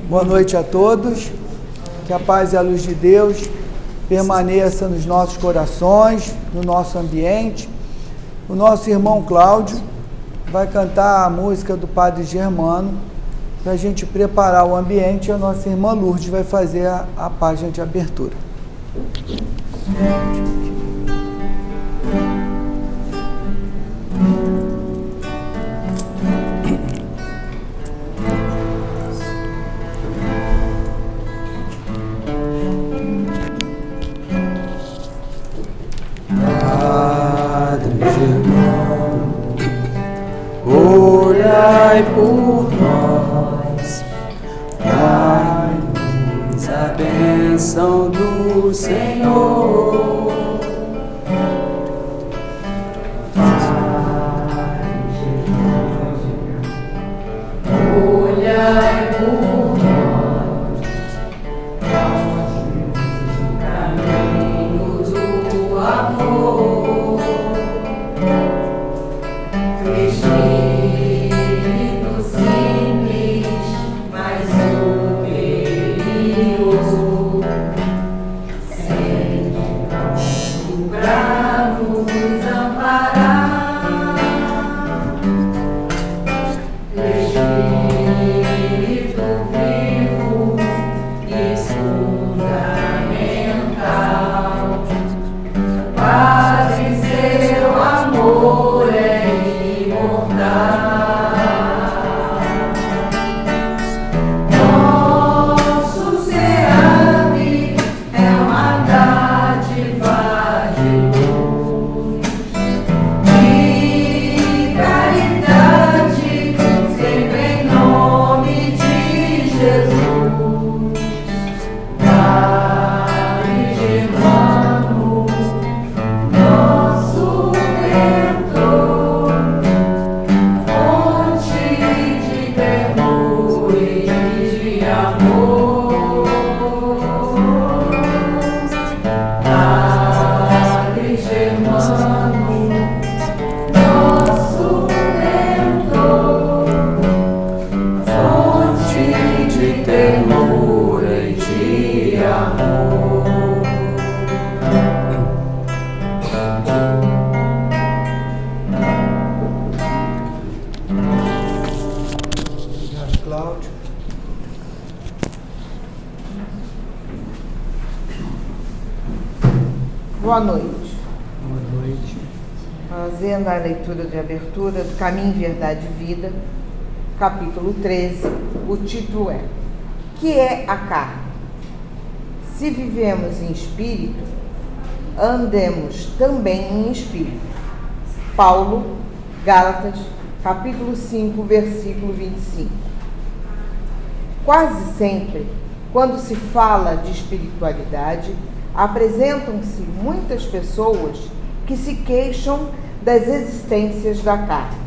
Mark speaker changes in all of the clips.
Speaker 1: Boa noite a todos. Que a paz e a luz de Deus permaneça nos nossos corações, no nosso ambiente. O nosso irmão Cláudio vai cantar a música do Padre Germano para a gente preparar o ambiente, e a nossa irmã Lourdes vai fazer a página de abertura.
Speaker 2: Olhai por nós, dai-nos a bênção do Senhor. Olhai por nós, caminhos do amor.
Speaker 3: Boa noite. Boa noite. Fazendo a leitura de abertura do Caminho, Verdade e Vida, capítulo 13, o título é: Que é a carne? Se vivemos em espírito, andemos também em espírito. Paulo, Gálatas, capítulo 5, versículo 25. Quase sempre, quando se fala de espiritualidade, apresentam-se muitas pessoas que se queixam das existências da carne.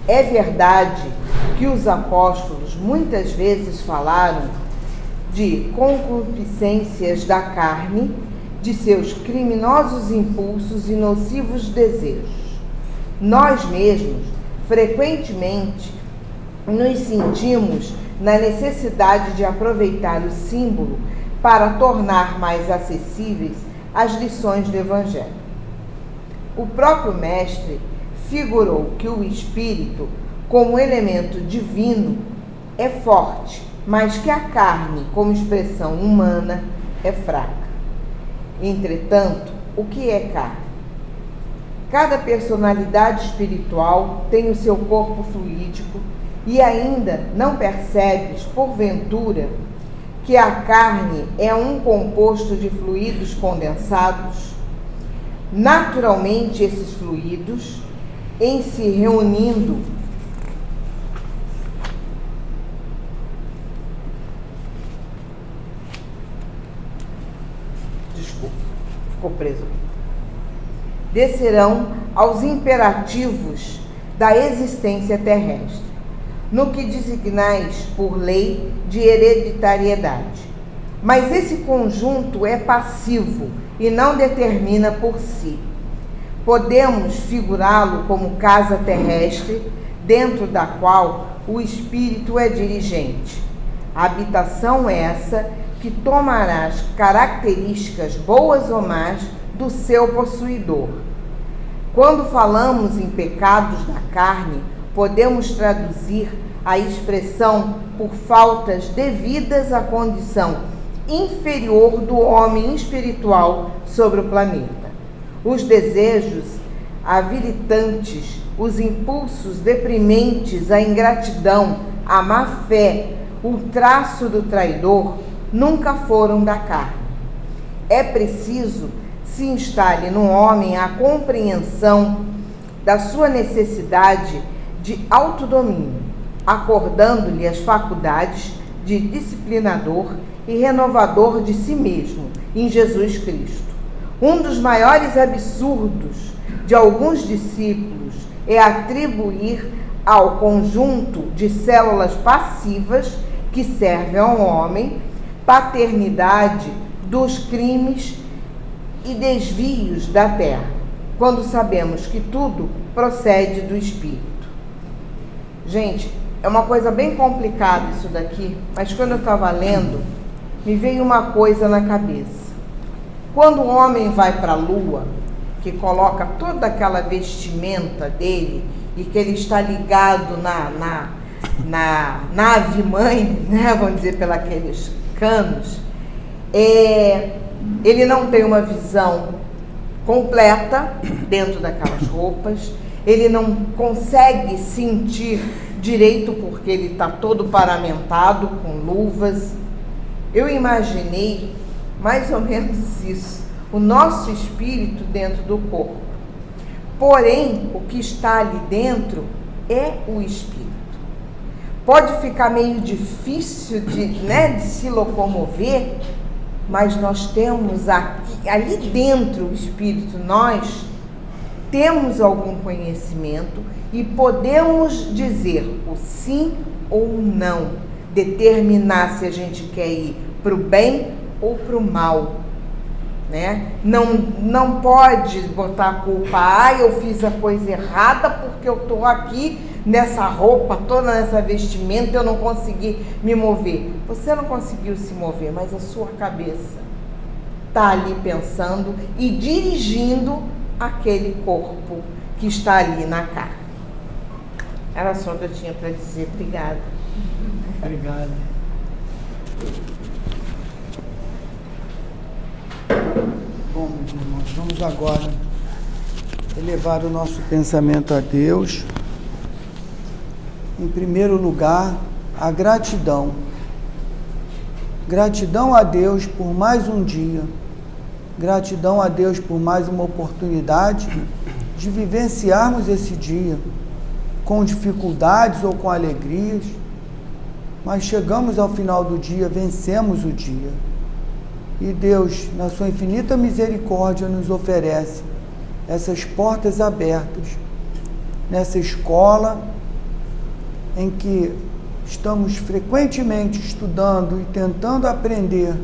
Speaker 3: É verdade que os apóstolos muitas vezes falaram de concupiscências da carne, de seus criminosos impulsos e nocivos desejos. Nós mesmos, frequentemente, nos sentimos na necessidade de aproveitar o símbolo para tornar mais acessíveis as lições do Evangelho. O próprio Mestre figurou que o Espírito, como elemento divino, é forte, mas que a carne, como expressão humana, é fraca. Entretanto, o que é carne? Cada personalidade espiritual tem o seu corpo fluídico e ainda não percebes, porventura, que a carne é um composto de fluidos condensados. Naturalmente, esses fluidos, em se reunindo, descerão aos imperativos da existência terrestre, no que designais por lei de hereditariedade. Mas esse conjunto é passivo e não determina por si. Podemos figurá-lo como casa terrestre, dentro da qual o Espírito é dirigente. Habitação essa que tomará as características, boas ou más, do seu possuidor. Quando falamos em pecados da carne, podemos traduzir a expressão por faltas devidas à condição inferior do homem espiritual sobre o planeta. Os desejos aviltantes, os impulsos deprimentes, a ingratidão, a má-fé, o traço do traidor, nunca foram da carne. É preciso se instale no homem a compreensão da sua necessidade de autodomínio, acordando-lhe as faculdades de disciplinador e renovador de si mesmo em Jesus Cristo. Um dos maiores absurdos de alguns discípulos é atribuir ao conjunto de células passivas que servem ao homem paternidade dos crimes e desvios da terra, quando sabemos que tudo procede do Espírito. Gente, é uma coisa bem complicada isso daqui, mas quando eu estava lendo, me veio uma coisa na cabeça. Quando o homem vai para a lua, que coloca toda aquela vestimenta dele e que ele está ligado na nave-mãe, né, vamos dizer, pelos canos, ele não tem uma visão completa dentro daquelas roupas, ele não consegue sentir direito porque ele está todo paramentado com luvas. Eu imaginei mais ou menos isso, o nosso espírito dentro do corpo. Porém, o que está ali dentro é o espírito. Pode ficar meio difícil de se locomover, mas nós temos ali dentro o espírito, nós temos algum conhecimento e podemos dizer o sim ou não, determinar se a gente quer ir para o bem ou para o mal, né? Não pode botar a culpa, eu fiz a coisa errada porque eu estou aqui nessa roupa, toda nessa vestimenta, eu não consegui me mover. Você não conseguiu se mover, mas a sua cabeça está ali pensando e dirigindo aquele corpo que está ali na carne. Era só o que eu tinha para dizer. Obrigada.
Speaker 1: Obrigado. Bom, meus irmãos, vamos agora elevar o nosso pensamento a Deus. Em primeiro lugar, a gratidão. Gratidão a Deus por mais um dia. Gratidão a Deus por mais uma oportunidade de vivenciarmos esse dia, com dificuldades ou com alegrias, mas chegamos ao final do dia, vencemos o dia. E Deus, na sua infinita misericórdia, nos oferece essas portas abertas, nessa escola em que estamos frequentemente estudando e tentando aprender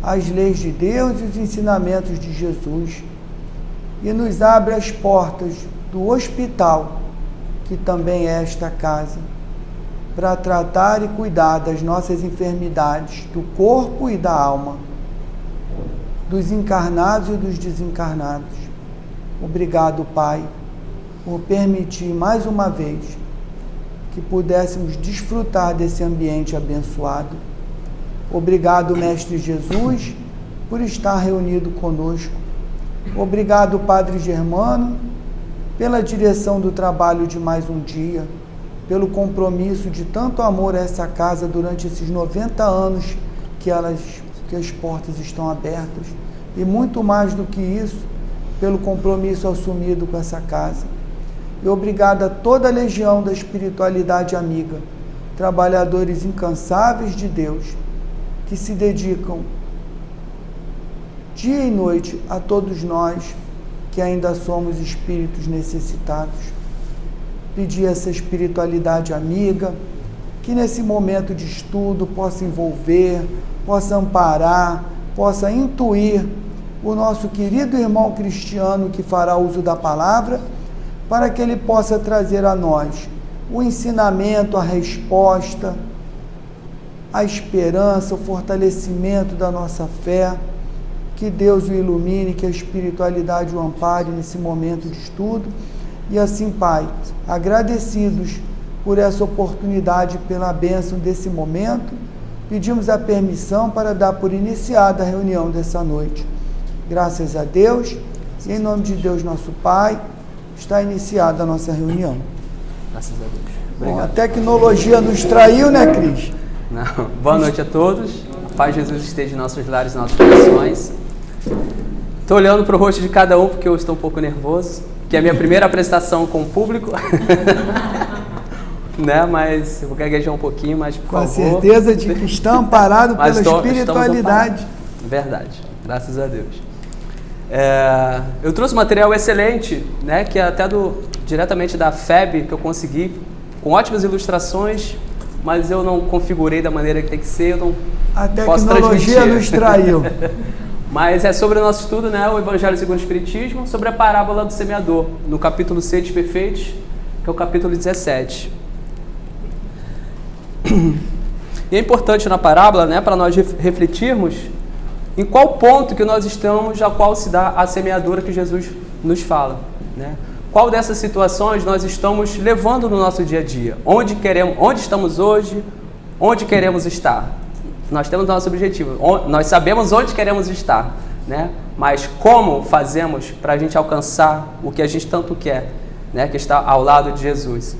Speaker 1: as leis de Deus e os ensinamentos de Jesus, e nos abre as portas do hospital, que também é esta casa, para tratar e cuidar das nossas enfermidades, do corpo e da alma, dos encarnados e dos desencarnados. Obrigado, Pai, por permitir mais uma vez que pudéssemos desfrutar desse ambiente abençoado. Obrigado, Mestre Jesus, por estar reunido conosco. Obrigado, Padre Germano, pela direção do trabalho de mais um dia, pelo compromisso de tanto amor a essa casa durante esses 90 anos que as portas estão abertas, e muito mais do que isso, pelo compromisso assumido com essa casa. E obrigado a toda a legião da espiritualidade amiga, trabalhadores incansáveis de Deus, que se dedicam dia e noite a todos nós que ainda somos espíritos necessitados. Pedir essa espiritualidade amiga que nesse momento de estudo possa envolver, possa amparar, possa intuir o nosso querido irmão cristiano que fará uso da palavra, para que ele possa trazer a nós o ensinamento, a resposta, a esperança, o fortalecimento da nossa fé. Que Deus o ilumine, que a espiritualidade o ampare nesse momento de estudo. E assim, Pai, agradecidos por essa oportunidade, pela bênção desse momento, pedimos a permissão para dar por iniciada a reunião dessa noite. Graças a Deus, e em nome de Deus nosso Pai, está iniciada a nossa reunião.
Speaker 2: Graças a Deus.
Speaker 1: Bom, a tecnologia nos traiu, né, Cris?
Speaker 2: Não. Boa noite a todos. A paz de Jesus esteja em nossos lares e nossos corações. Estou olhando para o rosto de cada um porque eu estou um pouco nervoso, que é a minha primeira apresentação com o público. Né? Mas eu vou gaguejar um pouquinho, mas por favor.
Speaker 1: Com a certeza de que está amparado pela espiritualidade.
Speaker 2: Verdade, graças a Deus. Eu trouxe um material excelente, né? Que é até diretamente da FEB, que eu consegui, com ótimas ilustrações, mas eu não configurei da maneira que tem que ser, eu não posso transmitir.
Speaker 1: A tecnologia nos traiu.
Speaker 2: Mas é sobre o nosso estudo, né? O Evangelho segundo o Espiritismo, sobre a parábola do semeador, no capítulo 6 de Perfeitos, que é o capítulo 17. E é importante na parábola, né, para nós refletirmos em qual ponto que nós estamos, a qual se dá a semeadura que Jesus nos fala, né? Qual dessas situações nós estamos levando no nosso dia a dia? Onde estamos hoje? Onde queremos estar? Nós temos nosso objetivo, nós sabemos onde queremos estar, né? Mas como fazemos para a gente alcançar o que a gente tanto quer, né? Que está ao lado de Jesus.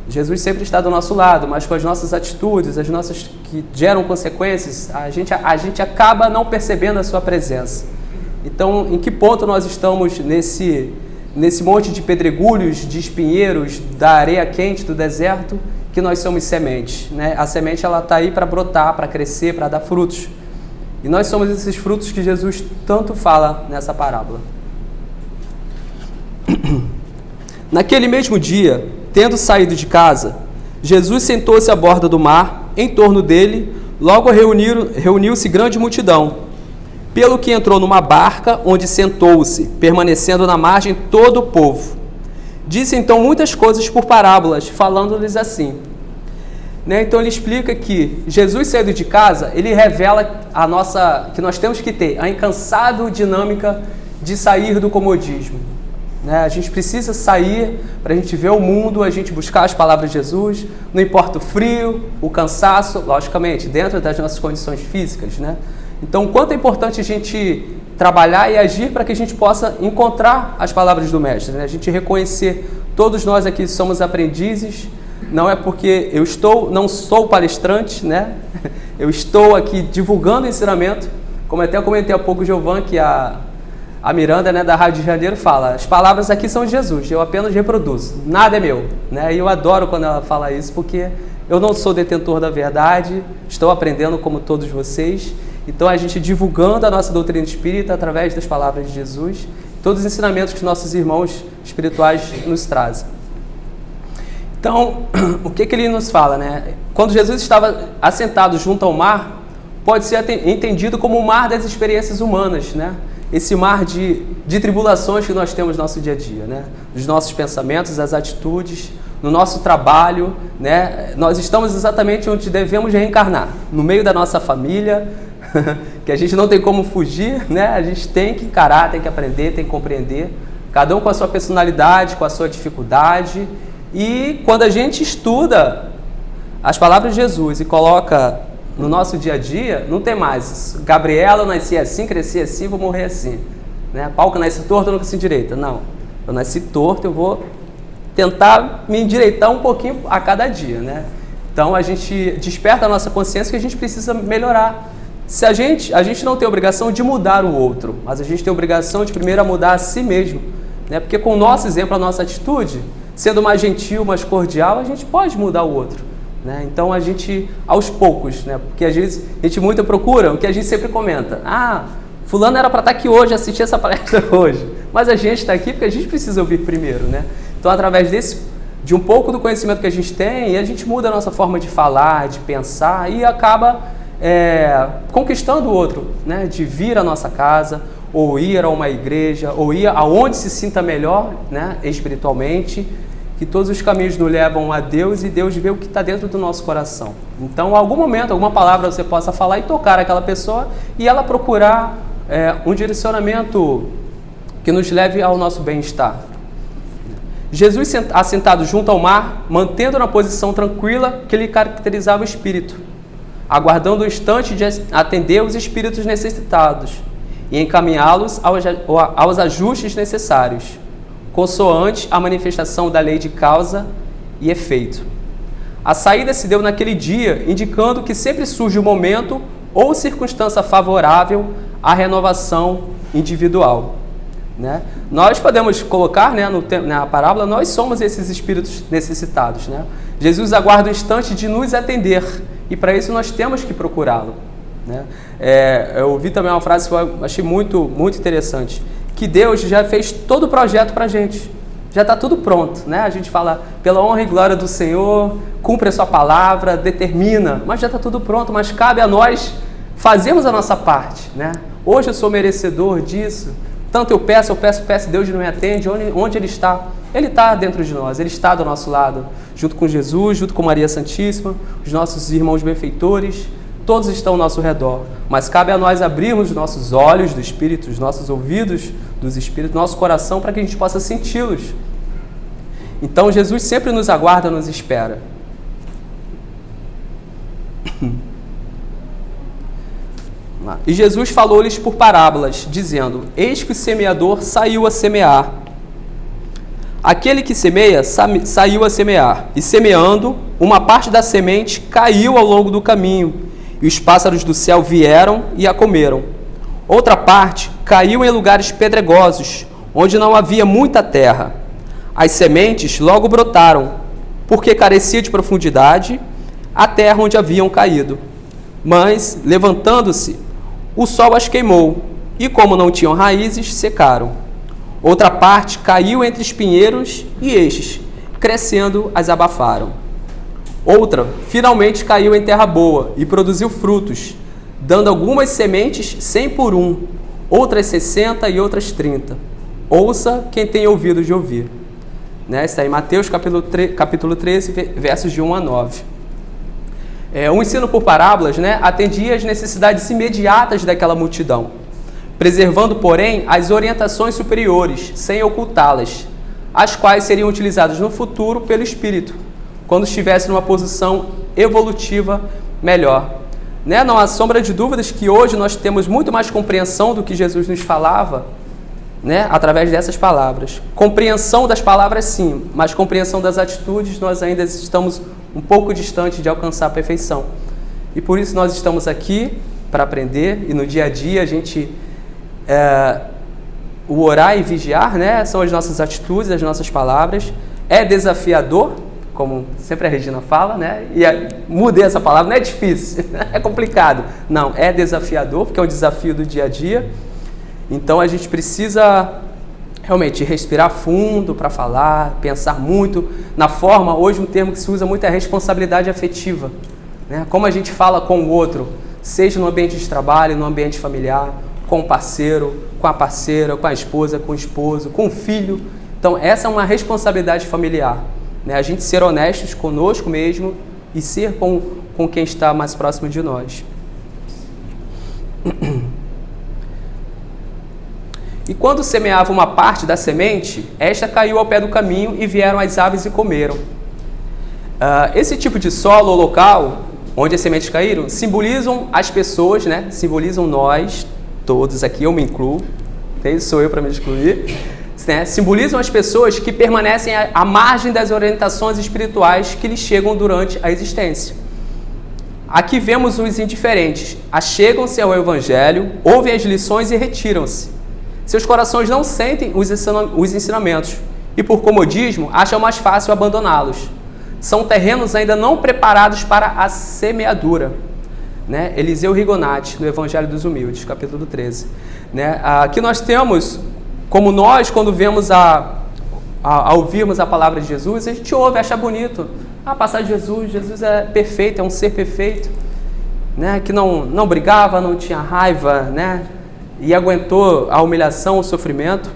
Speaker 2: Jesus sempre está do nosso lado, mas com as nossas atitudes, as nossas que geram consequências, a gente acaba não percebendo a sua presença. Então, em que ponto nós estamos nesse monte de pedregulhos, de espinheiros, da areia quente, do deserto, que nós somos sementes, né? A semente ela está aí para brotar, para crescer, para dar frutos. E nós somos esses frutos que Jesus tanto fala nessa parábola. Naquele mesmo dia, tendo saído de casa, Jesus sentou-se à borda do mar. Em torno dele, logo reuniu-se grande multidão, pelo que entrou numa barca, onde sentou-se, permanecendo na margem todo o povo. Disse então muitas coisas por parábolas, falando-lhes assim. Né? Então ele explica que Jesus saindo de casa, ele revela que nós temos que ter a incansável dinâmica de sair do comodismo. Né? A gente precisa sair para a gente ver o mundo, a gente buscar as palavras de Jesus, não importa o frio, o cansaço, logicamente, dentro das nossas condições físicas. Né? Então, o quanto é importante a gente trabalhar e agir para que a gente possa encontrar as palavras do Mestre, né? A gente reconhecer, todos nós aqui somos aprendizes, não é porque não sou palestrante, né? Eu estou aqui divulgando o ensinamento, como até comentei há pouco, Giovanni, que a Miranda, né, da Rádio de Janeiro, fala, as palavras aqui são de Jesus, eu apenas reproduzo, nada é meu, né? E eu adoro quando ela fala isso, porque eu não sou detentor da verdade, estou aprendendo como todos vocês. Então, a gente divulgando a nossa doutrina espírita através das palavras de Jesus, todos os ensinamentos que nossos irmãos espirituais nos trazem. Então, o que ele nos fala, né? Quando Jesus estava assentado junto ao mar, pode ser entendido como o mar das experiências humanas, né? Esse mar de tribulações que nós temos no nosso dia a dia, né? Dos nossos pensamentos, das atitudes, no nosso trabalho, né? Nós estamos exatamente onde devemos reencarnar, no meio da nossa família, que a gente não tem como fugir, né? A gente tem que encarar, tem que aprender, tem que compreender, cada um com a sua personalidade, com a sua dificuldade. E quando a gente estuda as palavras de Jesus e coloca no nosso dia a dia, não tem mais Gabriela, eu nasci assim, cresci assim, vou morrer assim, né? Paulo, que nasce torto, eu nunca se endireita. Não, eu nasci torto, eu vou tentar me endireitar um pouquinho a cada dia, né? Então a gente desperta a nossa consciência que a gente precisa melhorar. Se a gente não tem obrigação de mudar o outro, mas a gente tem obrigação de primeiro mudar a si mesmo, né? Porque com o nosso exemplo, a nossa atitude, sendo mais gentil, mais cordial, a gente pode mudar o outro, né? Então a gente, aos poucos, né? Porque às vezes a gente muito procura o que a gente sempre comenta. Fulano era para estar aqui hoje, assistir essa palestra hoje, mas a gente está aqui porque a gente precisa ouvir primeiro, né? Então através de um pouco do conhecimento que a gente tem, a gente muda a nossa forma de falar, de pensar e acaba conquistando o outro, né? De vir à nossa casa, ou ir a uma igreja, ou ir aonde se sinta melhor, né? Espiritualmente, que todos os caminhos nos levam a Deus e Deus vê o que está dentro do nosso coração. Então, em algum momento, alguma palavra você possa falar e tocar aquela pessoa e ela procurar um direcionamento que nos leve ao nosso bem-estar. Jesus, assentado junto ao mar, mantendo na posição tranquila que lhe caracterizava o espírito, aguardando o instante de atender os espíritos necessitados e encaminhá-los aos ajustes necessários, consoante a manifestação da lei de causa e efeito. A saída se deu naquele dia, indicando que sempre surge um momento ou circunstância favorável à renovação individual. Né? Nós podemos colocar, né, na parábola, nós somos esses espíritos necessitados. Né? Jesus aguarda o instante de nos atender e para isso nós temos que procurá-lo. Né? Eu ouvi também uma frase que eu achei muito, muito interessante, que Deus já fez todo o projeto para a gente, já está tudo pronto. Né? A gente fala, pela honra e glória do Senhor, cumpre a sua palavra, determina, mas já está tudo pronto, mas cabe a nós fazermos a nossa parte. Né? Hoje eu sou merecedor disso, tanto eu peço, Deus não me atende. Onde Ele está? Ele está dentro de nós, Ele está do nosso lado, junto com Jesus, junto com Maria Santíssima, os nossos irmãos benfeitores, todos estão ao nosso redor. Mas cabe a nós abrirmos os nossos olhos do Espírito, os nossos ouvidos dos Espíritos, nosso coração, para que a gente possa senti-los. Então Jesus sempre nos aguarda, nos espera. E Jesus falou-lhes por parábolas, dizendo: eis que o semeador saiu a semear. Aquele que semeia, saiu a semear, e semeando, uma parte da semente caiu ao longo do caminho, e os pássaros do céu vieram e a comeram. Outra parte caiu em lugares pedregosos, onde não havia muita terra. As sementes logo brotaram, porque carecia de profundidade a terra onde haviam caído. Mas, levantando-se, o sol as queimou, e como não tinham raízes, secaram. Outra parte caiu entre espinheiros, e estes, crescendo, as abafaram. Outra, finalmente, caiu em terra boa, e produziu frutos, dando algumas sementes 100 por 1, outras 60 e outras 30. Ouça quem tem ouvido de ouvir. Né? Está em Mateus capítulo 13, versos de 1 a 9. O ensino por parábolas, né, atendia às necessidades imediatas daquela multidão, preservando, porém, as orientações superiores, sem ocultá-las, as quais seriam utilizadas no futuro pelo Espírito, quando estivesse numa posição evolutiva melhor. Né? Não há sombra de dúvidas que hoje nós temos muito mais compreensão do que Jesus nos falava, né, através dessas palavras. Compreensão das palavras, sim, mas compreensão das atitudes, nós ainda estamos um pouco distante de alcançar a perfeição. E por isso nós estamos aqui para aprender, e no dia a dia a gente, o orar e vigiar, né, são as nossas atitudes, as nossas palavras. É desafiador, como sempre a Regina fala, né, e mudei essa palavra, não é difícil, é complicado. Não, é desafiador, porque é um desafio do dia a dia. Então a gente precisa realmente respirar fundo para falar, pensar muito na forma. Hoje um termo que se usa muito é responsabilidade afetiva. Né? Como a gente fala com o outro, seja no ambiente de trabalho, no ambiente familiar, com o parceiro, com a parceira, com a esposa, com o esposo, com o filho. Então essa é uma responsabilidade familiar. Né? A gente ser honestos conosco mesmo e ser com quem está mais próximo de nós. E quando semeava uma parte da semente, esta caiu ao pé do caminho e vieram as aves e comeram. Esse tipo de solo ou local, onde as sementes caíram, simbolizam as pessoas, né? Simbolizam nós, todos aqui, eu me incluo, sou eu para me excluir, né? Simbolizam as pessoas que permanecem à margem das orientações espirituais que lhes chegam durante a existência. Aqui vemos os indiferentes, achegam-se ao Evangelho, ouvem as lições e retiram-se. Seus corações não sentem os ensinamentos e, por comodismo, acham mais fácil abandoná-los. São terrenos ainda não preparados para a semeadura. Né? Eliseu Rigonati, no Evangelho dos Humildes, capítulo 13. Né? Aqui nós temos, como nós, quando vemos ao ouvirmos a palavra de Jesus, a gente ouve, acha bonito. Passar de Jesus é perfeito, é um ser perfeito, né? Que não brigava, não tinha raiva, né? E aguentou a humilhação, o sofrimento.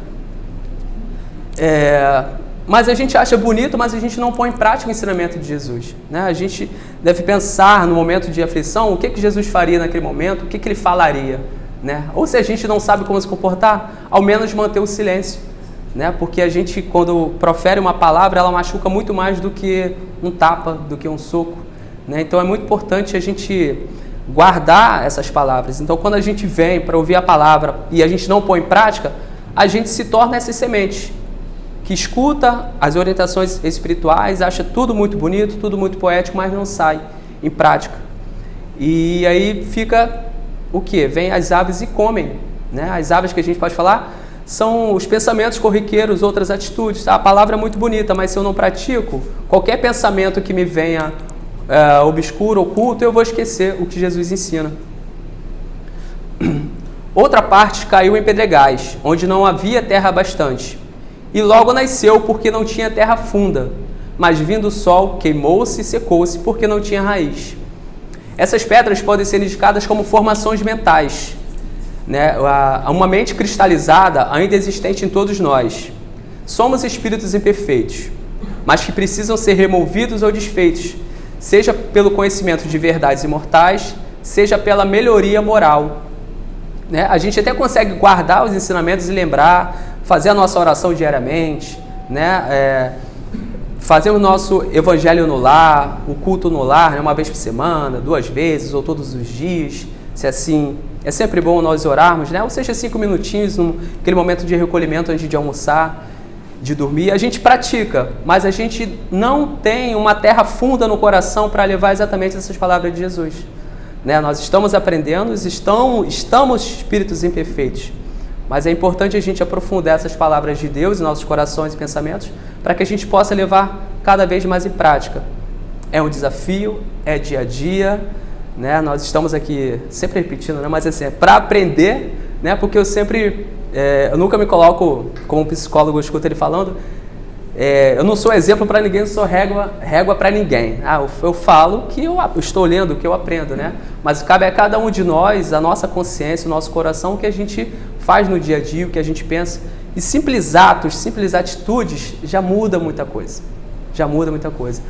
Speaker 2: mas a gente acha bonito, mas a gente não põe em prática o ensinamento de Jesus, né? A gente deve pensar no momento de aflição, o que Jesus faria naquele momento, o que ele falaria, né? Ou se a gente não sabe como se comportar, ao menos manter o silêncio, né? Porque a gente, quando profere uma palavra, ela machuca muito mais do que um tapa, do que um soco, né? Então é muito importante a gente guardar essas palavras. Então, quando a gente vem para ouvir a palavra e a gente não põe em prática, a gente se torna essas sementes que escuta as orientações espirituais, acha tudo muito bonito, tudo muito poético, mas não sai em prática. E aí fica o quê? Vem as aves e comem, né? As aves que a gente pode falar são os pensamentos corriqueiros, outras atitudes. A palavra é muito bonita, mas se eu não pratico, qualquer pensamento que me venha obscuro, oculto, eu vou esquecer o que Jesus ensina. Outra parte caiu em pedregais, onde não havia terra bastante. E logo nasceu porque não tinha terra funda, mas vindo o sol, queimou-se e secou-se porque não tinha raiz. Essas pedras podem ser indicadas como formações mentais, né? Uma mente cristalizada ainda existente em todos nós. Somos espíritos imperfeitos, mas que precisam ser removidos ou desfeitos, seja pelo conhecimento de verdades imortais, seja pela melhoria moral, né? A gente até consegue guardar os ensinamentos e lembrar, fazer a nossa oração diariamente, né? Fazer o nosso evangelho no lar, o culto no lar, né? Uma vez por semana, 2 vezes ou todos os dias, se assim. É sempre bom nós orarmos, né? Ou seja, 5 minutinhos, naquele momento de recolhimento antes de almoçar, de dormir. A gente pratica, mas a gente não tem uma terra funda no coração para levar exatamente essas palavras de Jesus, né? Nós estamos aprendendo, estamos espíritos imperfeitos, mas é importante a gente aprofundar essas palavras de Deus em nossos corações e pensamentos para que a gente possa levar cada vez mais em prática. É um desafio, é dia a dia, né? Nós estamos aqui sempre repetindo, né? Mas assim, é para aprender, né? Porque eu nunca me coloco como psicólogo, eu escuto ele falando, eu não sou exemplo para ninguém, eu sou régua para ninguém. Eu falo que eu estou lendo, o que eu aprendo, né? Mas cabe a cada um de nós, a nossa consciência, o nosso coração, o que a gente faz no dia a dia, o que a gente pensa. E simples atos, simples atitudes já muda muita coisa. Já muda muita coisa.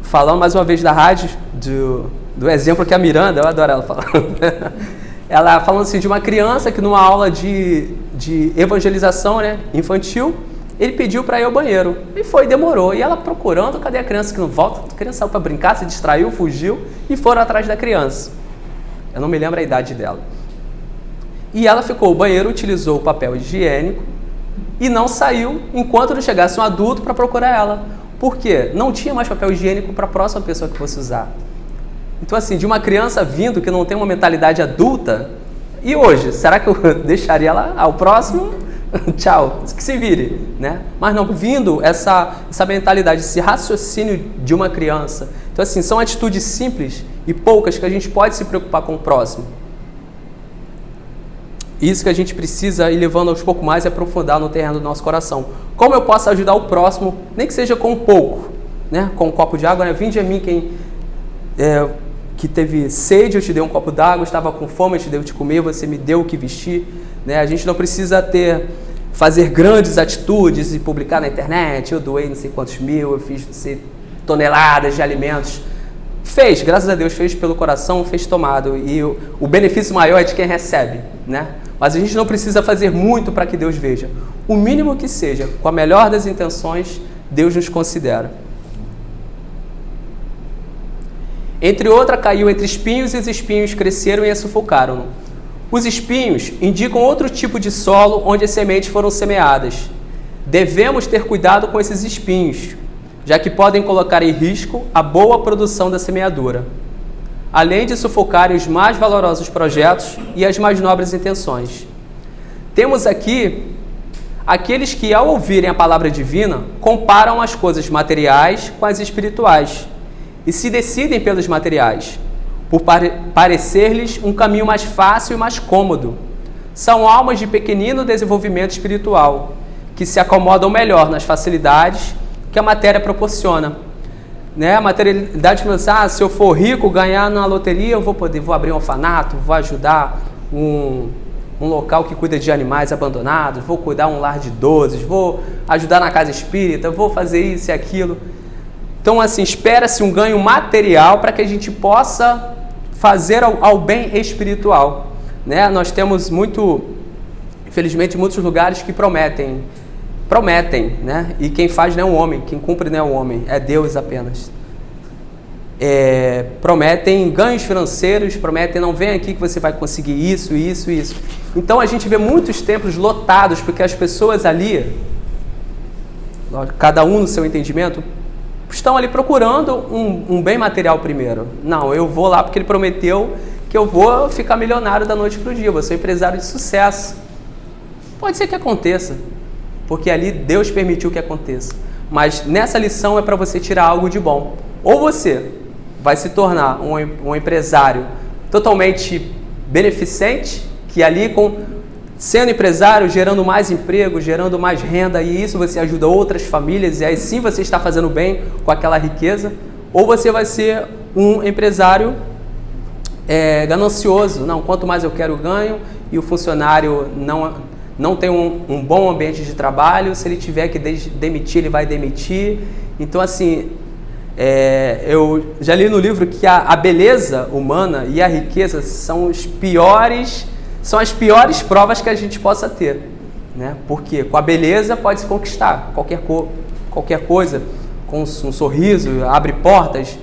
Speaker 2: Falando mais uma vez da rádio, do exemplo que a Miranda, eu adoro ela falando, ela falando assim de uma criança que numa aula de evangelização, né, infantil, ele pediu para ir ao banheiro. E demorou. E ela procurando, cadê a criança que não volta? A criança saiu para brincar, se distraiu, fugiu e foram atrás da criança. Eu não me lembro a idade dela. E ela ficou, o banheiro utilizou o papel higiênico e não saiu enquanto não chegasse um adulto para procurar ela. Por quê? Não tinha mais papel higiênico para a próxima pessoa que fosse usar. Então, assim, de uma criança vindo que não tem uma mentalidade adulta, e hoje, será que eu deixaria ela ao próximo? Tchau, que se vire, né? Mas não, vindo essa mentalidade, esse raciocínio de uma criança. Então, assim, são atitudes simples e poucas que a gente pode se preocupar com o próximo. Isso que a gente precisa ir levando aos pouco mais e aprofundar no terreno do nosso coração. Como eu posso ajudar o próximo, nem que seja com um pouco, né? Com um copo de água, né? Vinde a mim quem que teve sede, eu te dei um copo d'água, estava com fome, eu te dei o que comer, você me deu o que vestir, né? A gente não precisa fazer grandes atitudes e publicar na internet, eu doei não sei quantos mil, eu fiz não sei toneladas de alimentos. Fez, graças a Deus, fez pelo coração, fez tomado, e o benefício maior é de quem recebe, né? Mas a gente não precisa fazer muito para que Deus veja. O mínimo que seja, com a melhor das intenções, Deus nos considera. Entre outra, caiu entre espinhos e os espinhos cresceram e a sufocaram. Os espinhos indicam outro tipo de solo onde as sementes foram semeadas. Devemos ter cuidado com esses espinhos, já que podem colocar em risco a boa produção da semeadura, além de sufocarem os mais valorosos projetos e as mais nobres intenções. Temos aqui aqueles que, ao ouvirem a palavra divina, comparam as coisas materiais com as espirituais e se decidem pelos materiais, por parecer-lhes um caminho mais fácil e mais cômodo. São almas de pequenino desenvolvimento espiritual, que se acomodam melhor nas facilidades que a matéria proporciona. Né? A materialidade fala, se eu for rico, ganhar na loteria, eu vou abrir um orfanato, vou ajudar um um local que cuida de animais abandonados, vou cuidar um lar de idosos, vou ajudar na casa espírita, vou fazer isso e aquilo. Então, assim, espera-se um ganho material para que a gente possa fazer ao bem espiritual, né? Nós temos infelizmente, muitos lugares que prometem, né? E quem faz não é um homem, quem cumpre não é um homem, é Deus apenas. Prometem ganhos financeiros, prometem, não vem aqui que você vai conseguir isso, isso, isso. Então a gente vê muitos templos lotados, porque as pessoas ali, cada um no seu entendimento, estão ali procurando um bem material primeiro. Não, eu vou lá porque ele prometeu que eu vou ficar milionário da noite para o dia, eu vou ser empresário de sucesso. Pode ser que aconteça, porque ali Deus permitiu que aconteça. Mas nessa lição é para você tirar algo de bom. Ou você vai se tornar um empresário totalmente beneficente, que ali, sendo empresário, gerando mais emprego, gerando mais renda, e isso você ajuda outras famílias, e aí sim você está fazendo bem com aquela riqueza. Ou você vai ser um empresário ganancioso. Não, quanto mais eu quero ganho, e o funcionário não tem um bom ambiente de trabalho, se ele tiver que demitir, ele vai demitir. Então, assim, eu já li no livro que a beleza humana e a riqueza são as piores provas que a gente possa ter, né? Porque com a beleza pode se conquistar qualquer coisa, com um sorriso, abre portas,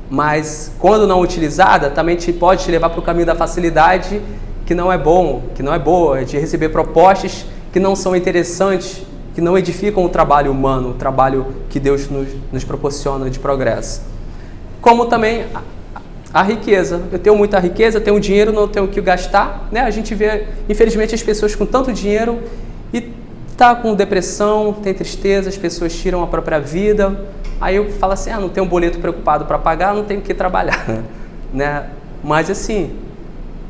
Speaker 2: mas quando não utilizada, também pode te levar para o caminho da facilidade, que não é boa, de receber propostas que não são interessantes, que não edificam o trabalho humano, o trabalho que Deus nos proporciona de progresso. Como também a riqueza. Eu tenho muita riqueza, tenho dinheiro, não tenho o que gastar, né? A gente vê, infelizmente, as pessoas com tanto dinheiro e tá com depressão, tem tristeza, as pessoas tiram a própria vida. Aí eu falo assim, não tenho um boleto preocupado para pagar, não tenho que trabalhar, né? Mas assim,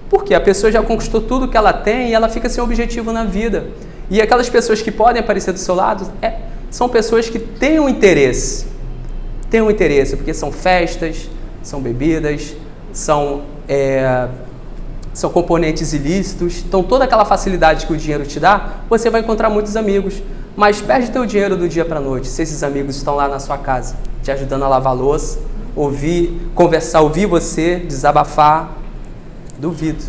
Speaker 2: porque a pessoa já conquistou tudo que ela tem e ela fica sem objetivo na vida. E aquelas pessoas que podem aparecer do seu lado são pessoas que têm um interesse. Têm um interesse, porque são festas, são bebidas, são componentes ilícitos. Então, toda aquela facilidade que o dinheiro te dá, você vai encontrar muitos amigos. Mas perde teu dinheiro do dia para a noite, se esses amigos estão lá na sua casa, te ajudando a lavar louça, conversar, ouvir você, desabafar. Duvido.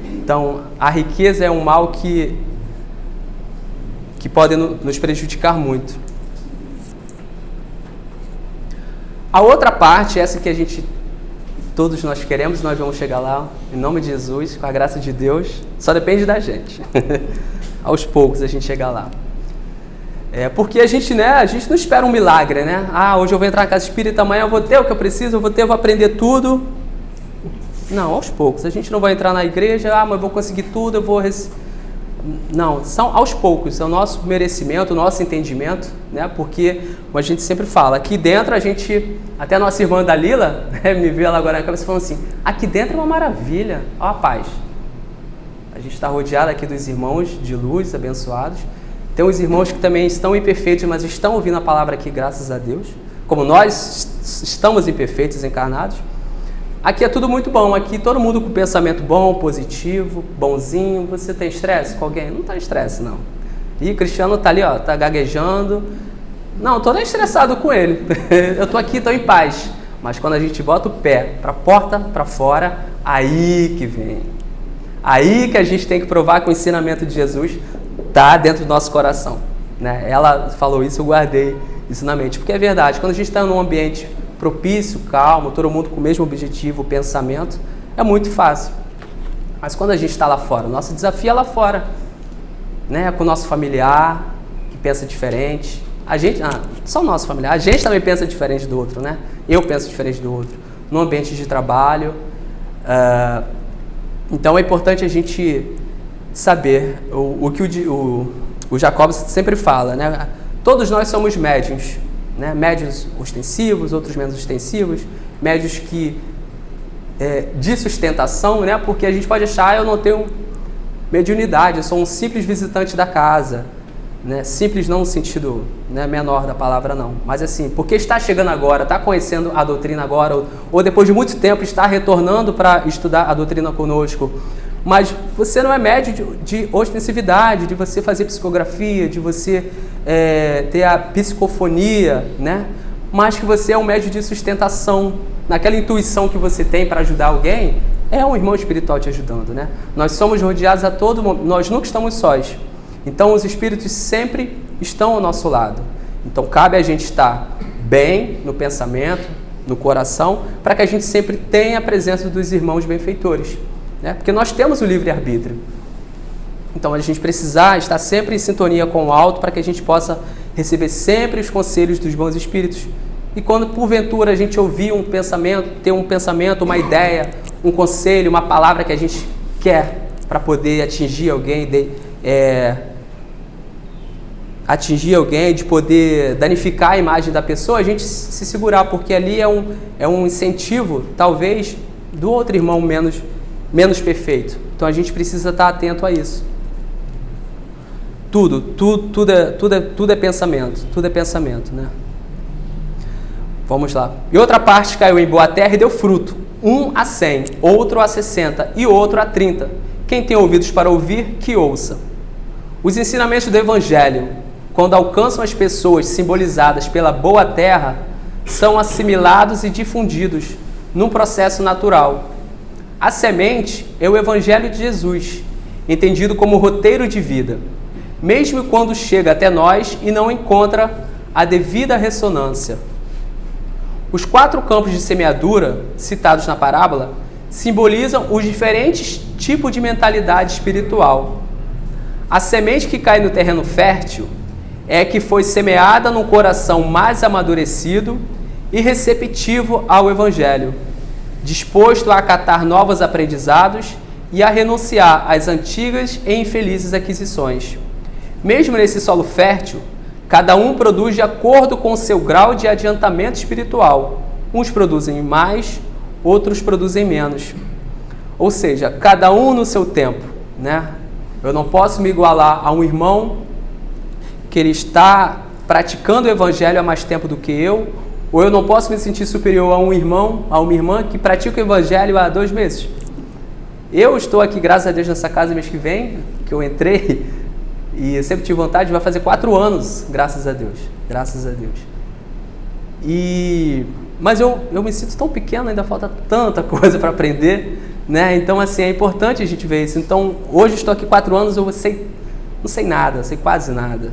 Speaker 2: Então, a riqueza é um mal que pode nos prejudicar muito. A outra parte, essa que todos nós queremos, nós vamos chegar lá, em nome de Jesus, com a graça de Deus, só depende da gente. Aos poucos a gente chega lá. Porque a gente não espera um milagre, né? Hoje eu vou entrar na casa espírita, amanhã eu vou ter o que eu preciso, eu vou aprender tudo. Não, aos poucos. A gente não vai entrar na igreja, mas eu vou conseguir tudo, eu vou... Não, são aos poucos, é o nosso merecimento, o nosso entendimento, né? Porque, como a gente sempre fala, aqui dentro até a nossa irmã Dalila, né, me viu ela agora na cabeça falando assim, aqui dentro é uma maravilha, ó a paz. A gente está rodeado aqui dos irmãos de luz, abençoados. Tem uns irmãos que também estão imperfeitos, mas estão ouvindo a palavra aqui, graças a Deus. Como nós estamos imperfeitos, encarnados. Aqui é tudo muito bom, aqui todo mundo com pensamento bom, positivo, bonzinho. Você tem estresse com alguém? Não tem estresse, não. E o Cristiano tá ali, tá gaguejando. Não, tô nem estressado com ele. Eu tô aqui, tô em paz. Mas quando a gente bota o pé pra porta, pra fora, aí que vem. Aí que a gente tem que provar que o ensinamento de Jesus tá dentro do nosso coração, né? Ela falou isso, eu guardei isso na mente. Porque é verdade, quando a gente está num ambiente propício, calmo, todo mundo com o mesmo objetivo, pensamento, é muito fácil. Mas quando a gente está lá fora, o nosso desafio é lá fora, né? Com o nosso familiar, que pensa diferente. A gente, só o nosso familiar, a gente também pensa diferente do outro, né? Eu penso diferente do outro. No ambiente de trabalho. Então é importante a gente saber o que o Jacobs sempre fala, né? Todos nós somos médiuns, né? Médiuns ostensivos, outros menos ostensivos, médiuns de sustentação, né? Porque a gente pode achar, eu não tenho mediunidade, eu sou um simples visitante da casa, né? Simples não no sentido, né, menor da palavra, não, mas assim, porque está chegando agora, está conhecendo a doutrina agora, ou depois de muito tempo está retornando para estudar a doutrina conosco, Mas você não é médio de ostensividade, de você fazer psicografia, de você ter a psicofonia, né? Mas que você é um médio de sustentação, naquela intuição que você tem para ajudar alguém, é um irmão espiritual te ajudando, né? Nós somos rodeados a todo momento, nós nunca estamos sós. Então os espíritos sempre estão ao nosso lado. Então cabe a gente estar bem no pensamento, no coração, para que a gente sempre tenha a presença dos irmãos benfeitores, né? Porque nós temos o livre-arbítrio. Então a gente precisa estar sempre em sintonia com o alto para que a gente possa receber sempre os conselhos dos bons espíritos. E quando porventura a gente ouvir um pensamento, ter um pensamento, uma ideia, um conselho, uma palavra que a gente quer para poder atingir alguém, de poder danificar a imagem da pessoa, a gente se segurar, porque ali é um incentivo, talvez, do outro irmão menos perfeito. Então a gente precisa estar atento a isso. Tudo é pensamento, né? Vamos lá. E outra parte caiu em boa terra e deu fruto, 1 a 100, outro a 60 e outro a 30. Quem tem ouvidos para ouvir, que ouça. Os ensinamentos do Evangelho, quando alcançam as pessoas simbolizadas pela boa terra, são assimilados e difundidos num processo natural. A semente é o Evangelho de Jesus, entendido como roteiro de vida, mesmo quando chega até nós e não encontra a devida ressonância. Os 4 campos de semeadura, citados na parábola, simbolizam os diferentes tipos de mentalidade espiritual. A semente que cai no terreno fértil é que foi semeada num coração mais amadurecido e receptivo ao Evangelho, disposto a acatar novos aprendizados e a renunciar às antigas e infelizes aquisições. Mesmo nesse solo fértil, cada um produz de acordo com o seu grau de adiantamento espiritual. Uns produzem mais, outros produzem menos. Ou seja, cada um no seu tempo, né? Eu não posso me igualar a um irmão que ele está praticando o Evangelho há mais tempo do que eu, ou eu não posso me sentir superior a um irmão, a uma irmã que pratica o Evangelho há 2 meses. Eu estou aqui, graças a Deus, nessa casa mês que vem, que eu entrei, e eu sempre tive vontade, vai fazer 4 anos, graças a Deus. Mas eu me sinto tão pequeno, ainda falta tanta coisa para aprender, né? Então, assim, é importante a gente ver isso. Então, hoje estou aqui 4 anos, eu não sei nada, sei quase nada.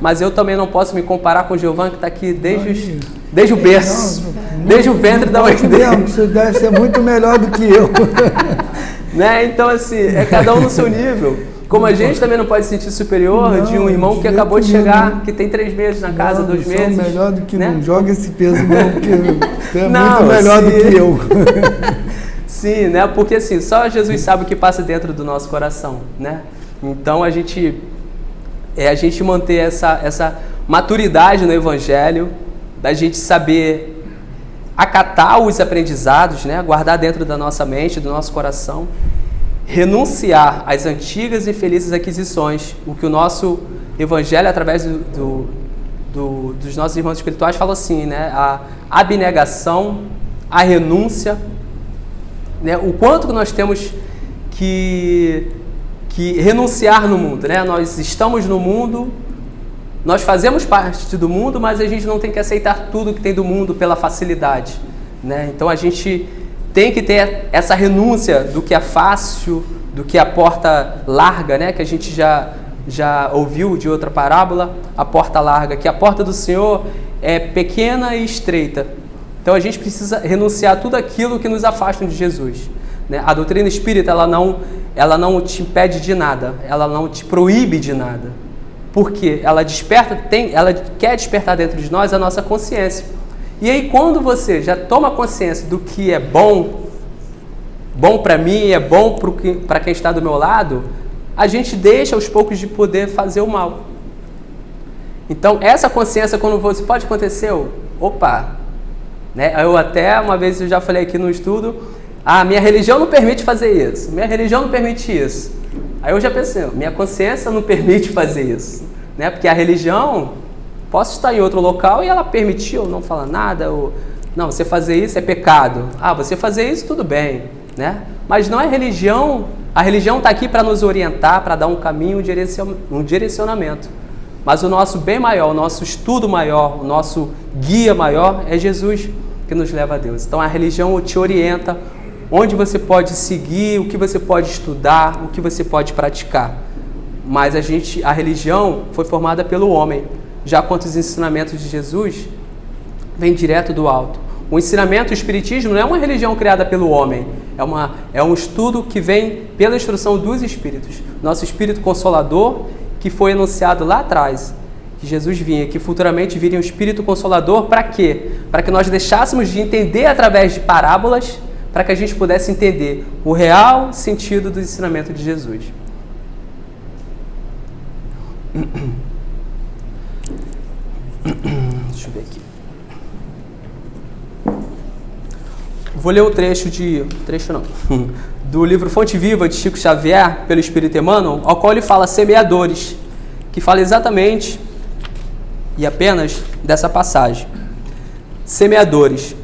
Speaker 2: Mas eu também não posso me comparar com o Giovanni, que está aqui desde o berço, desde o ventre da mãe dele.
Speaker 1: Você deve ser muito melhor do que eu.
Speaker 2: Né? Então, assim, é cada um no seu nível. Como a gente também não pode se sentir superior de um irmão que acabou de chegar, que tem 3 meses na casa, 2 meses.
Speaker 1: Não, melhor do que
Speaker 2: né?
Speaker 1: Não joga esse peso não, porque você é muito melhor do que eu.
Speaker 2: Sim, né? Porque assim, só Jesus sabe o que passa dentro do nosso coração, né? Então a gente manter essa maturidade no Evangelho, da gente saber acatar os aprendizados, né? Guardar dentro da nossa mente, do nosso coração, renunciar às antigas e felizes aquisições, o que o nosso Evangelho, através dos nossos irmãos espirituais, fala assim, né? A abnegação, a renúncia, né? O quanto que nós temos que renunciar no mundo, né? Nós estamos no mundo, nós fazemos parte do mundo, mas a gente não tem que aceitar tudo que tem do mundo pela facilidade, né? Então a gente tem que ter essa renúncia do que é fácil, do que é a porta larga, né? Que a gente já ouviu de outra parábola, a porta larga, que a porta do Senhor é pequena e estreita. Então a gente precisa renunciar a tudo aquilo que nos afasta de Jesus, né? A doutrina espírita, ela não te impede de nada, ela não te proíbe de nada, porque ela quer despertar dentro de nós a nossa consciência. E aí, quando você já toma consciência do que é bom para mim, é bom para quem está do meu lado, a gente deixa aos poucos de poder fazer o mal. Então, essa consciência, quando você pode acontecer, né? Eu até uma vez eu já falei aqui no estudo, minha religião não permite fazer isso, minha religião não permite isso. Aí eu já pensei, minha consciência não permite fazer isso, né? Porque a religião, posso estar em outro local e ela permitiu, não falar nada, ou não, você fazer isso é pecado. Você fazer isso, tudo bem. né? Mas não é religião. A religião está aqui para nos orientar, para dar um caminho, um direcionamento. Mas o nosso bem maior, o nosso estudo maior, o nosso guia maior é Jesus, que nos leva a Deus. Então a religião te orienta onde você pode seguir, o que você pode estudar, o que você pode praticar. Mas a religião foi formada pelo homem, já quanto os ensinamentos de Jesus vêm direto do alto. O ensinamento, o espiritismo, não é uma religião criada pelo homem, é um estudo que vem pela instrução dos espíritos. Nosso espírito consolador, que foi anunciado lá atrás, que Jesus vinha, que futuramente viria um espírito consolador, para quê? Para que nós deixássemos de entender através de parábolas, para que a gente pudesse entender o real sentido do ensinamento de Jesus. Deixa eu ver aqui. Vou ler um trecho do livro Fonte Viva de Chico Xavier, pelo Espírito Emmanuel, ao qual ele fala semeadores, que fala exatamente e apenas dessa passagem. Semeadores.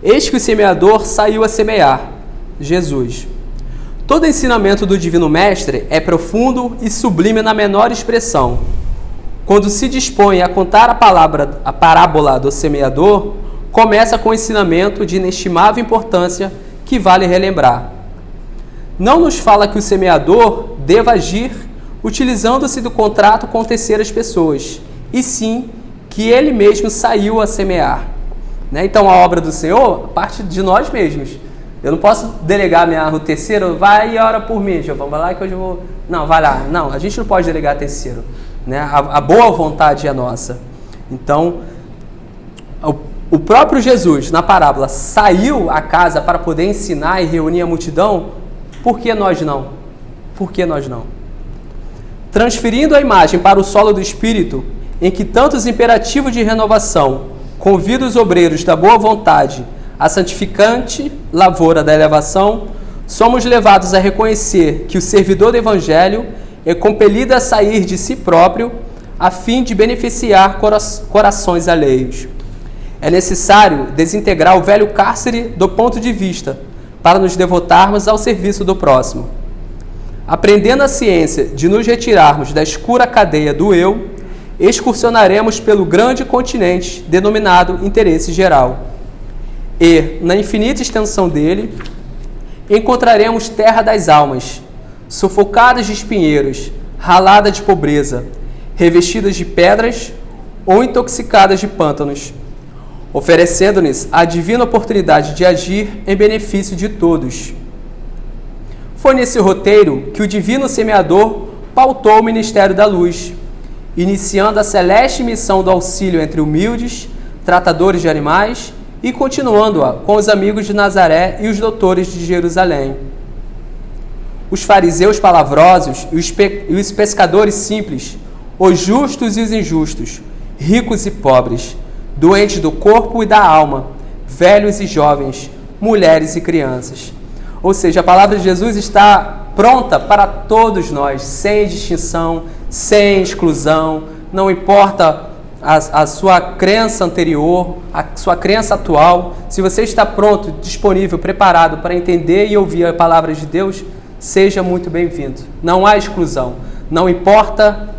Speaker 2: Eis que o semeador saiu a semear, Jesus. Todo ensinamento do Divino Mestre é profundo e sublime na menor expressão. Quando se dispõe a contar a parábola do semeador, começa com um ensinamento de inestimável importância que vale relembrar. Não nos fala que o semeador deva agir utilizando-se do contrato com terceiras pessoas, e sim que ele mesmo saiu a semear. Então a obra do Senhor parte de nós mesmos. Eu não posso delegar o terceiro, vai e ora por mim, Giovão, vai lá que hoje eu vou... Não, vai lá. Não, a gente não pode delegar terceiro. A boa vontade é nossa. Então, o próprio Jesus, na parábola, saiu à casa para poder ensinar e reunir a multidão. Por que nós não? Por que nós não? Transferindo a imagem para o solo do Espírito, em que tantos imperativos de renovação convidam os obreiros da boa vontade à santificante lavoura da elevação, somos levados a reconhecer que o servidor do Evangelho é compelido a sair de si próprio a fim de beneficiar corações alheios. É necessário desintegrar o velho cárcere do ponto de vista para nos devotarmos ao serviço do próximo. Aprendendo a ciência de nos retirarmos da escura cadeia do eu, excursionaremos pelo grande continente denominado interesse geral. E, na infinita extensão dele, encontraremos terra das almas, sufocadas de espinheiros, ralada de pobreza, revestidas de pedras ou intoxicadas de pântanos, oferecendo-nos a divina oportunidade de agir em benefício de todos. Foi nesse roteiro que o divino semeador pautou o ministério da luz, iniciando a celeste missão do auxílio entre humildes, tratadores de animais, e continuando-a com os amigos de Nazaré e os doutores de Jerusalém. Os fariseus palavrosos e os pescadores simples, os justos e os injustos, ricos e pobres, doentes do corpo e da alma, velhos e jovens, mulheres e crianças. Ou seja, a palavra de Jesus está pronta para todos nós, sem distinção, sem exclusão, não importa a sua crença anterior, a sua crença atual. Se você está pronto, disponível, preparado para entender e ouvir a palavra de Deus, seja muito bem-vindo. Não há exclusão. Não importa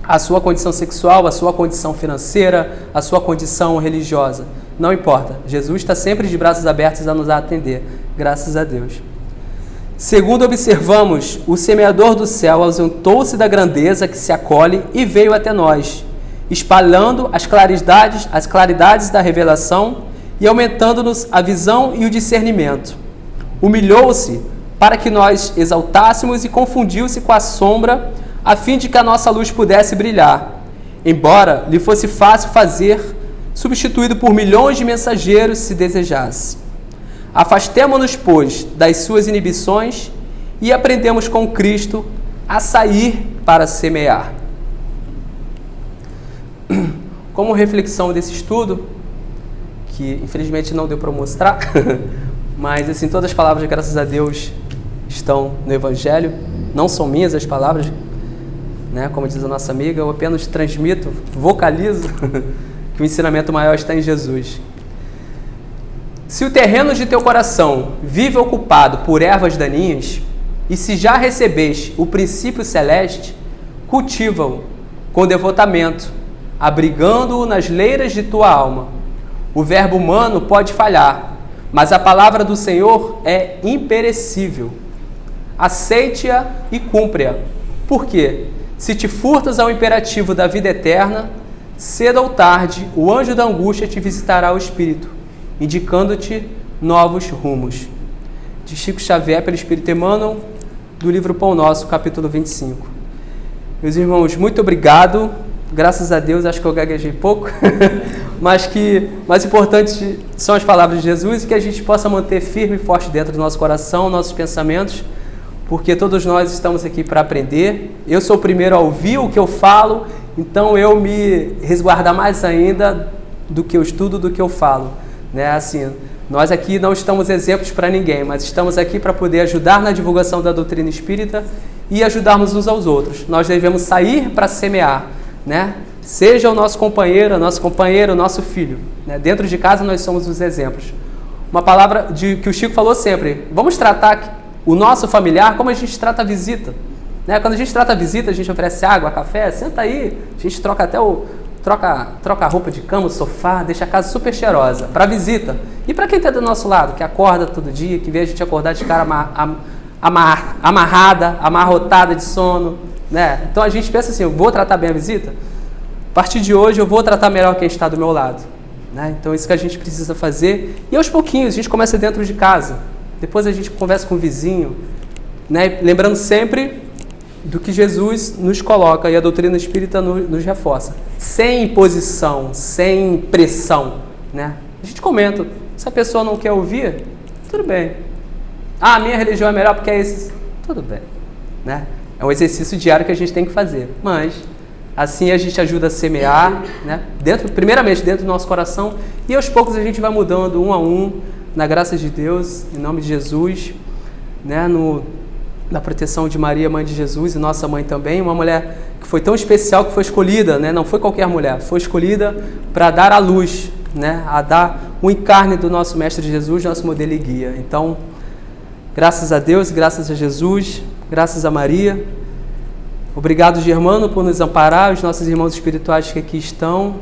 Speaker 2: a sua condição sexual, a sua condição financeira, a sua condição religiosa. Não importa. Jesus está sempre de braços abertos a nos atender. Graças a Deus. Segundo observamos, o semeador do céu ausentou-se da grandeza que se acolhe e veio até nós, espalhando as claridades da revelação e aumentando-nos a visão e o discernimento. Humilhou-se para que nós exaltássemos e confundiu-se com a sombra, a fim de que a nossa luz pudesse brilhar, embora lhe fosse fácil fazer, substituído por milhões de mensageiros se desejasse. Afastemo-nos, pois, das suas inibições e aprendemos com Cristo a sair para semear. Como reflexão desse estudo, que infelizmente não deu para mostrar, mas assim, todas as palavras, graças a Deus, estão no Evangelho, não são minhas as palavras, né? Como diz a nossa amiga, eu apenas transmito, vocalizo que o ensinamento maior está em Jesus. Se o terreno de teu coração vive ocupado por ervas daninhas, e se já recebeste o princípio celeste, cultiva-o com devotamento, abrigando-o nas leiras de tua alma. O verbo humano pode falhar, mas a palavra do Senhor é imperecível. Aceite-a e cumpre-a. Por quê? Se te furtas ao imperativo da vida eterna, cedo ou tarde o anjo da angústia te visitará o espírito, indicando-te novos rumos. De Chico Xavier, pelo Espírito Emmanuel, do livro Pão Nosso, capítulo 25. Meus irmãos, muito obrigado. Graças a Deus, acho que eu gaguejei pouco, mas que mais importante são as palavras de Jesus e que a gente possa manter firme e forte dentro do nosso coração, nossos pensamentos, porque todos nós estamos aqui para aprender. Eu sou o primeiro a ouvir o que eu falo, então eu me resguardar mais ainda do que eu estudo, do que eu falo, né? Assim, nós aqui não estamos exemplos para ninguém, mas estamos aqui para poder ajudar na divulgação da doutrina espírita e ajudarmos uns aos outros. Nós devemos sair para semear, né? Seja o nosso companheiro, a nossa companheira, o nosso filho, né? Dentro de casa nós somos os exemplos. Uma palavra que o Chico falou sempre: vamos tratar o nosso familiar como a gente trata a visita, né? Quando a gente trata a visita, a gente oferece água, café, senta aí, a gente troca até troca a roupa de cama, o sofá, deixa a casa super cheirosa para visita. E para quem está do nosso lado, que acorda todo dia, que vê a gente acordar de cara amarrada, amarrotada de sono, né? Então a gente pensa assim: eu vou tratar bem a visita? A partir de hoje eu vou tratar melhor quem está do meu lado, né? Então isso que a gente precisa fazer. E aos pouquinhos a gente começa dentro de casa, depois a gente conversa com o vizinho, né? Lembrando sempre do que Jesus nos coloca e a doutrina espírita nos reforça. Sem imposição, sem pressão, né? A gente comenta. Se a pessoa não quer ouvir, tudo bem. Ah, a minha religião é melhor porque é esse. Tudo bem, né? É um exercício diário que a gente tem que fazer. Mas assim a gente ajuda a semear, né? Primeiramente dentro do nosso coração, e aos poucos a gente vai mudando um a um, na graça de Deus, em nome de Jesus, né? Na proteção de Maria, mãe de Jesus, e nossa mãe também, uma mulher que foi tão especial, que foi escolhida, né? Não foi qualquer mulher, foi escolhida para dar à luz, né? A dar o encarne do nosso Mestre Jesus, nosso modelo e guia. Então, graças a Deus, graças a Jesus, graças a Maria. Obrigado, Germano, por nos amparar, os nossos irmãos espirituais que aqui estão,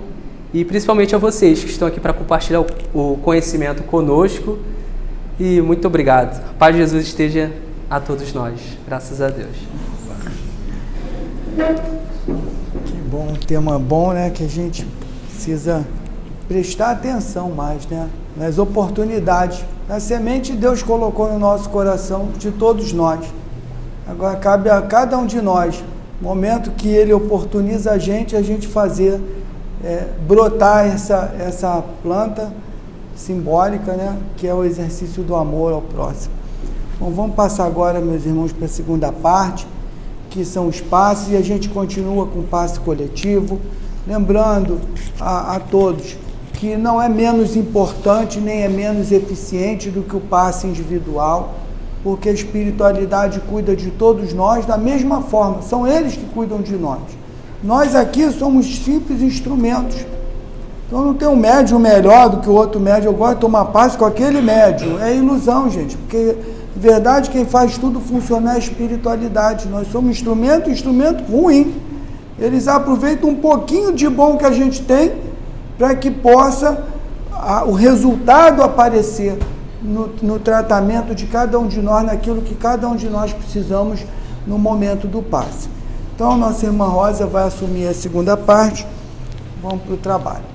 Speaker 2: e principalmente a vocês que estão aqui para compartilhar o conhecimento conosco. E muito obrigado. A paz de Jesus esteja a todos nós. Graças a Deus.
Speaker 1: Que bom, um tema bom, né? Que a gente precisa prestar atenção mais, né? Nas oportunidades. A semente Deus colocou no nosso coração de todos nós. Agora cabe a cada um de nós, no momento que Ele oportuniza a gente fazer brotar essa planta simbólica, né? Que é o exercício do amor ao próximo. Bom, vamos passar agora, meus irmãos, para a segunda parte, que são os passos, e a gente continua com o passe coletivo, lembrando a todos que não é menos importante nem é menos eficiente do que o passe individual, porque a espiritualidade cuida de todos nós da mesma forma, são eles que cuidam de nós. Nós aqui somos simples instrumentos. Então não tem um médium melhor do que o outro médium, eu gosto de tomar passe com aquele médium. É ilusão, gente, porque de verdade quem faz tudo funcionar é a espiritualidade. Nós somos instrumento ruim. Eles aproveitam um pouquinho de bom que a gente tem para que possa o resultado aparecer no tratamento de cada um de nós, naquilo que cada um de nós precisamos no momento do passe. Então, nossa irmã Rosa vai assumir a segunda parte. Vamos para o trabalho.